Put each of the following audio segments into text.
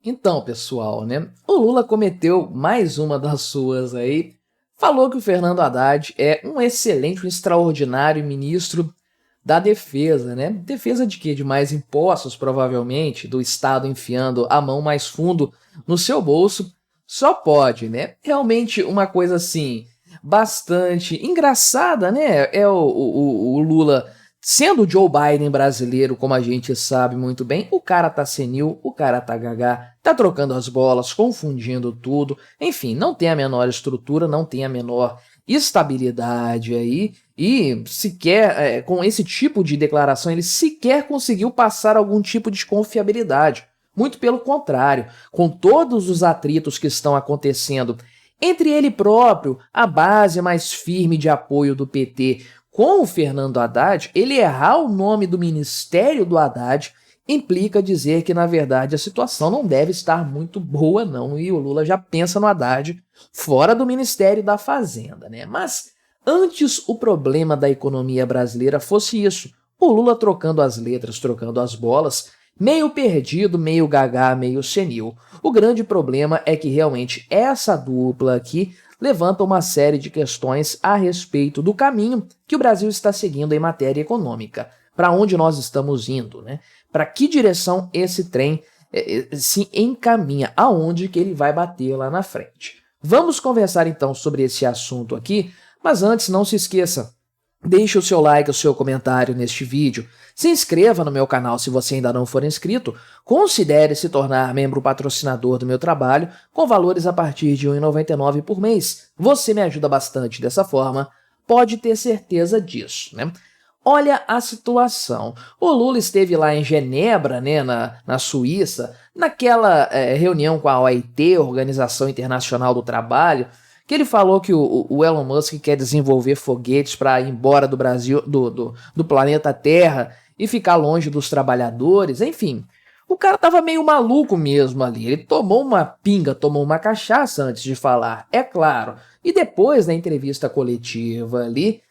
Então, pessoal, né? O Lula cometeu mais uma das suas aí. Falou que o Fernando Haddad é um excelente, um extraordinário ministro da defesa, né? Defesa de quê? De mais impostos, provavelmente, do Estado enfiando a mão mais fundo no seu bolso. Só pode, né? Realmente uma coisa assim, bastante engraçada, né? É o Lula sendo o Joe Biden brasileiro, como a gente sabe muito bem. O cara tá senil, o cara tá gagá, tá trocando as bolas, confundindo tudo. Enfim, não tem a menor estrutura, não tem a menor estabilidade aí. E sequer, com esse tipo de declaração, ele sequer conseguiu passar algum tipo de confiabilidade. Muito pelo contrário, com todos os atritos que estão acontecendo entre ele próprio, a base mais firme de apoio do PT, com o Fernando Haddad, ele errar o nome do ministério do Haddad implica dizer que, na verdade, a situação não deve estar muito boa, não. E o Lula já pensa no Haddad fora do Ministério da Fazenda, né? Mas antes o problema da economia brasileira fosse isso, o Lula trocando as letras, trocando as bolas, meio perdido, meio gagá, meio senil. O grande problema é que realmente essa dupla aqui levanta uma série de questões a respeito do caminho que o Brasil está seguindo em matéria econômica. Para onde nós estamos indo, né? Para que direção esse trem se encaminha, aonde que ele vai bater lá na frente. Vamos conversar então sobre esse assunto aqui, mas antes não se esqueça, deixe o seu like, o seu comentário neste vídeo, se inscreva no meu canal se você ainda não for inscrito, considere se tornar membro patrocinador do meu trabalho com valores a partir de R$ 1,99 por mês. Você me ajuda bastante dessa forma, pode ter certeza disso, né? Olha a situação. O Lula esteve lá em Genebra, né, na Suíça, naquela reunião com a OIT, Organização Internacional do Trabalho, que ele falou que o Elon Musk quer desenvolver foguetes para ir embora do Brasil, do planeta Terra e ficar longe dos trabalhadores, enfim. O cara tava meio maluco mesmo ali. Ele tomou uma pinga, tomou uma cachaça antes de falar, é claro. E depois da entrevista coletiva ali,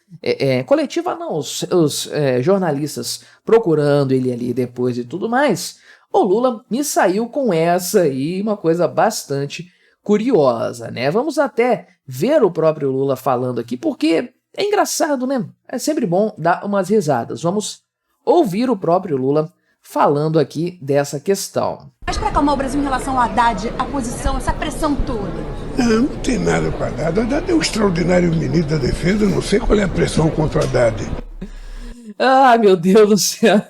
coletiva não, os jornalistas procurando ele ali depois e tudo mais, o Lula me saiu com essa aí, uma coisa bastante curiosa, né? Vamos até ver o próprio Lula falando aqui, porque é engraçado, né? É sempre bom dar umas risadas. Vamos ouvir o próprio Lula falando aqui dessa questão. Mas para acalmar o Brasil em relação ao Haddad, a posição, essa pressão toda? Não tem nada com o Haddad. O Haddad é um extraordinário ministro da Defesa, não sei qual é a pressão contra o Haddad. Ah, meu Deus do céu.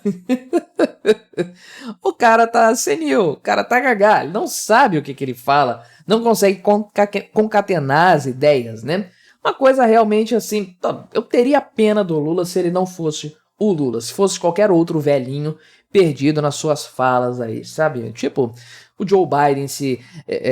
O cara tá senil, o cara tá gagá, ele não sabe o que ele fala, não consegue concatenar as ideias, né? Uma coisa realmente assim, eu teria pena do Lula se ele não fosse o Lula, se fosse qualquer outro velhinho perdido nas suas falas aí, sabe? Tipo, o Joe Biden se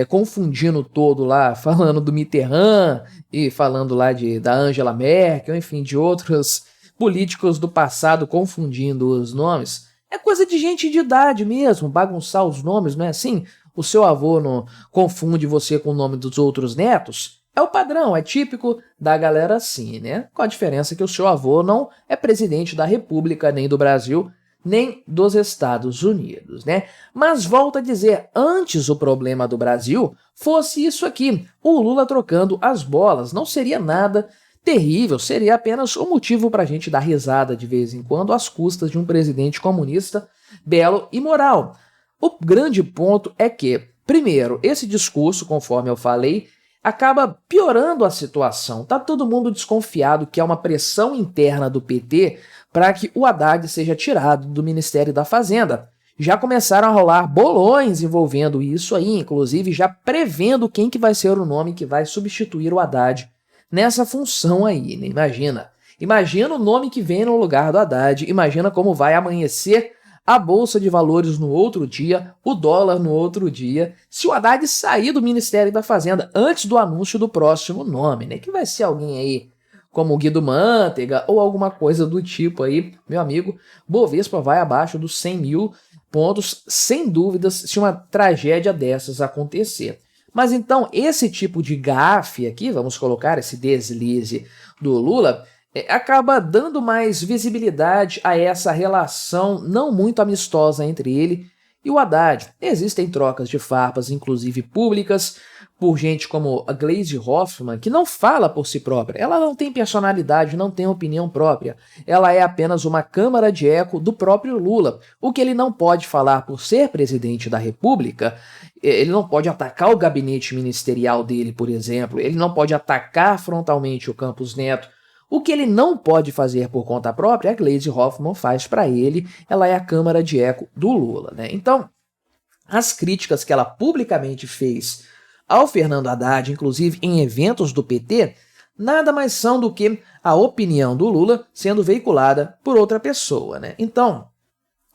confundindo todo lá, falando do Mitterrand e falando lá da Angela Merkel, enfim, de outros políticos do passado confundindo os nomes. É coisa de gente de idade mesmo, bagunçar os nomes, não é assim? O seu avô não confunde você com o nome dos outros netos? É o padrão, é típico da galera assim, né? Com a diferença que o seu avô não é presidente da República, nem do Brasil, nem dos Estados Unidos, né? Mas volto a dizer, antes o problema do Brasil fosse isso aqui, o Lula trocando as bolas, não seria nada terrível, seria apenas um motivo para a gente dar risada de vez em quando às custas de um presidente comunista belo e moral. O grande ponto é que, primeiro, esse discurso, conforme eu falei, acaba piorando a situação. Tá todo mundo desconfiado que há uma pressão interna do PT para que o Haddad seja tirado do Ministério da Fazenda. Já começaram a rolar bolões envolvendo isso aí, inclusive já prevendo quem que vai ser o nome que vai substituir o Haddad nessa função aí, né? Imagina o nome que vem no lugar do Haddad, imagina como vai amanhecer a Bolsa de Valores no outro dia, o dólar no outro dia, se o Haddad sair do Ministério da Fazenda antes do anúncio do próximo nome, né? Que vai ser alguém aí como o Guido Mantega ou alguma coisa do tipo aí, meu amigo, Bovespa vai abaixo dos 100 mil pontos, sem dúvidas, se uma tragédia dessas acontecer. Mas então, esse tipo de gafe aqui, vamos colocar esse deslize do Lula, acaba dando mais visibilidade a essa relação não muito amistosa entre ele e o Haddad. Existem trocas de farpas, inclusive públicas, por gente como a Gleisi Hoffmann, que não fala por si própria. Ela não tem personalidade, não tem opinião própria. Ela é apenas uma câmara de eco do próprio Lula. O que ele não pode falar por ser presidente da República, ele não pode atacar o gabinete ministerial dele, por exemplo. Ele não pode atacar frontalmente o Campos Neto. O que ele não pode fazer por conta própria, a Gleisi Hoffmann faz para ele. Ela é a câmara de eco do Lula, né? Então, as críticas que ela publicamente fez ao Fernando Haddad, inclusive em eventos do PT, nada mais são do que a opinião do Lula sendo veiculada por outra pessoa, né? Então,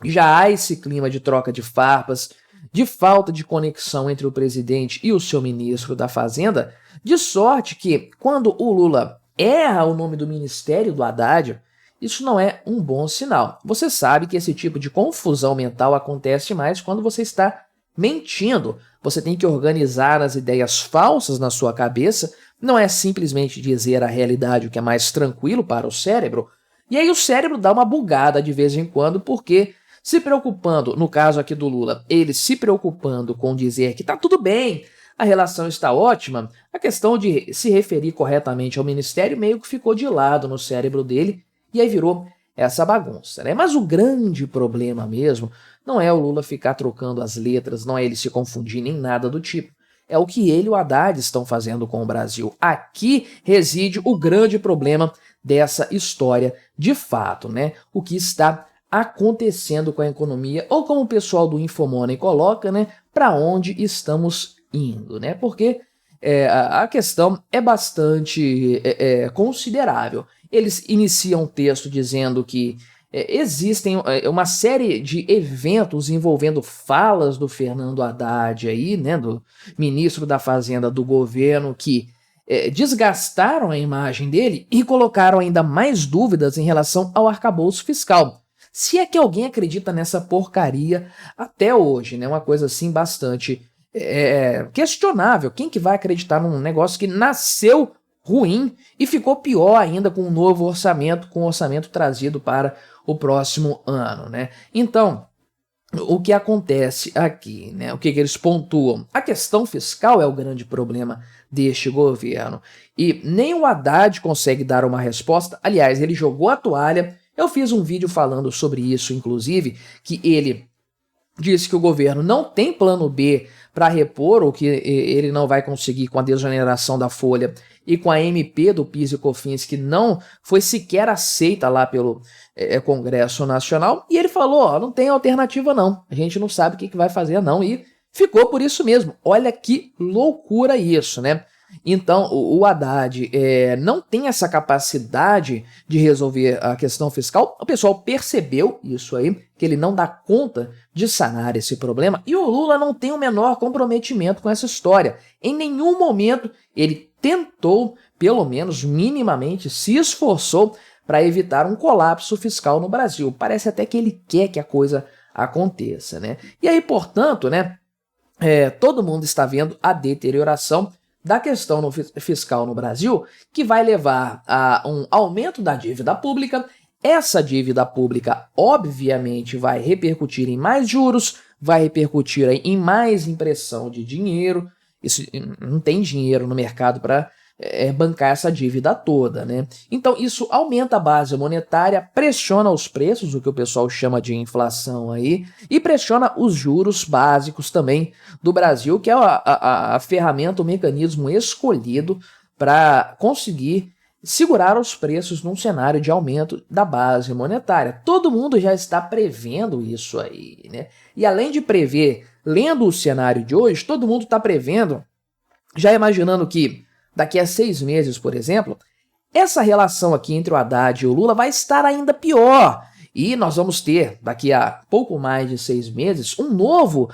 já há esse clima de troca de farpas, de falta de conexão entre o presidente e o seu ministro da Fazenda, de sorte que, quando o Lula erra o nome do ministério do Haddad, isso não é um bom sinal. Você sabe que esse tipo de confusão mental acontece mais quando você está mentindo. Você tem que organizar as ideias falsas na sua cabeça, não é simplesmente dizer a realidade, o que é mais tranquilo para o cérebro, e aí o cérebro dá uma bugada de vez em quando, porque se preocupando, no caso aqui do Lula, ele se preocupando com dizer que tá tudo bem, a relação está ótima, a questão de se referir corretamente ao ministério meio que ficou de lado no cérebro dele, e aí virou essa bagunça, né? Mas o grande problema mesmo não é o Lula ficar trocando as letras, não é ele se confundir nem nada do tipo. É o que ele e o Haddad estão fazendo com o Brasil. Aqui reside o grande problema dessa história de fato, né? O que está acontecendo com a economia, ou como o pessoal do Infomoney coloca, né? Para onde estamos indo, né? Porque a questão é bastante considerável. Eles iniciam um texto dizendo que existem uma série de eventos envolvendo falas do Fernando Haddad aí, né, do ministro da Fazenda do governo, que desgastaram a imagem dele e colocaram ainda mais dúvidas em relação ao arcabouço fiscal. Se é que alguém acredita nessa porcaria até hoje, né, uma coisa assim bastante questionável. Quem que vai acreditar num negócio que nasceu ruim e ficou pior ainda com um novo orçamento, com o orçamento trazido para o próximo ano, né? Então, o que acontece aqui, né? O que eles pontuam? A questão fiscal é o grande problema deste governo. E nem o Haddad consegue dar uma resposta. Aliás, ele jogou a toalha. Eu fiz um vídeo falando sobre isso, inclusive, que ele disse que o governo não tem plano B para repor o que ele não vai conseguir com a desoneração da folha e com a MP do PIS e COFINS, que não foi sequer aceita lá pelo Congresso Nacional, e ele falou, ó, não tem alternativa não, a gente não sabe o que vai fazer não, e ficou por isso mesmo. Olha que loucura isso, né? Então, o Haddad não tem essa capacidade de resolver a questão fiscal. O pessoal percebeu isso aí, que ele não dá conta de sanar esse problema. E o Lula não tem o menor comprometimento com essa história. Em nenhum momento ele tentou, pelo menos minimamente, se esforçou para evitar um colapso fiscal no Brasil. Parece até que ele quer que a coisa aconteça, né? E aí, portanto, né, todo mundo está vendo a deterioração da questão fiscal no Brasil, que vai levar a um aumento da dívida pública. Essa dívida pública, obviamente, vai repercutir em mais juros, vai repercutir em mais impressão de dinheiro. Isso, não tem dinheiro no mercado para bancar essa dívida toda, né? Então isso aumenta a base monetária, pressiona os preços, o que o pessoal chama de inflação aí, e pressiona os juros básicos também do Brasil, que é a ferramenta, o mecanismo escolhido para conseguir segurar os preços num cenário de aumento da base monetária. Todo mundo já está prevendo isso aí, né? E além de prever, lendo o cenário de hoje, todo mundo está prevendo, já imaginando que daqui a 6 meses, por exemplo, essa relação aqui entre o Haddad e o Lula vai estar ainda pior. E nós vamos ter, daqui a pouco mais de 6 meses, um novo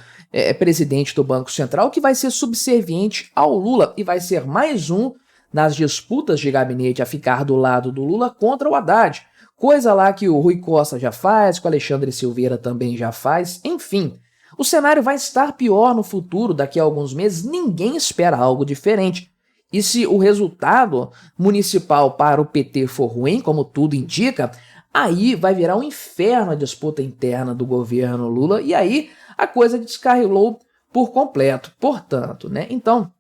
presidente do Banco Central que vai ser subserviente ao Lula e vai ser mais um nas disputas de gabinete a ficar do lado do Lula contra o Haddad. Coisa lá que o Rui Costa já faz, que o Alexandre Silveira também já faz, enfim. O cenário vai estar pior no futuro, daqui a alguns meses, ninguém espera algo diferente. E se o resultado municipal para o PT for ruim, como tudo indica, aí vai virar um inferno a disputa interna do governo Lula, e aí a coisa descarrilou por completo. Portanto, né, então,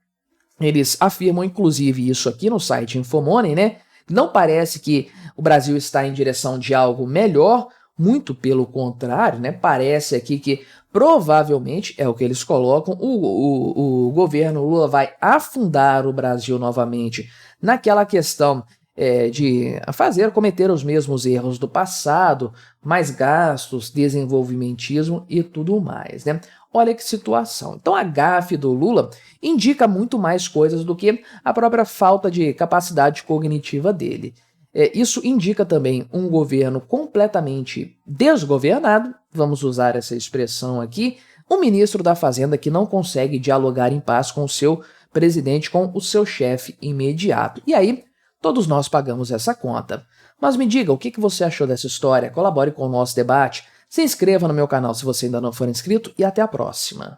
eles afirmam, inclusive, isso aqui no site Infomoney, né, não parece que o Brasil está em direção de algo melhor, muito pelo contrário, né, parece aqui que provavelmente, é o que eles colocam, o governo Lula vai afundar o Brasil novamente naquela questão de cometer os mesmos erros do passado, mais gastos, desenvolvimentismo e tudo mais, né? Olha que situação. Então a gafe do Lula indica muito mais coisas do que a própria falta de capacidade cognitiva dele. Isso indica também um governo completamente desgovernado, vamos usar essa expressão aqui, um ministro da Fazenda que não consegue dialogar em paz com o seu presidente, com o seu chefe imediato. E aí, todos nós pagamos essa conta. Mas me diga, o que você achou dessa história? Colabore com o nosso debate, se inscreva no meu canal se você ainda não for inscrito e até a próxima.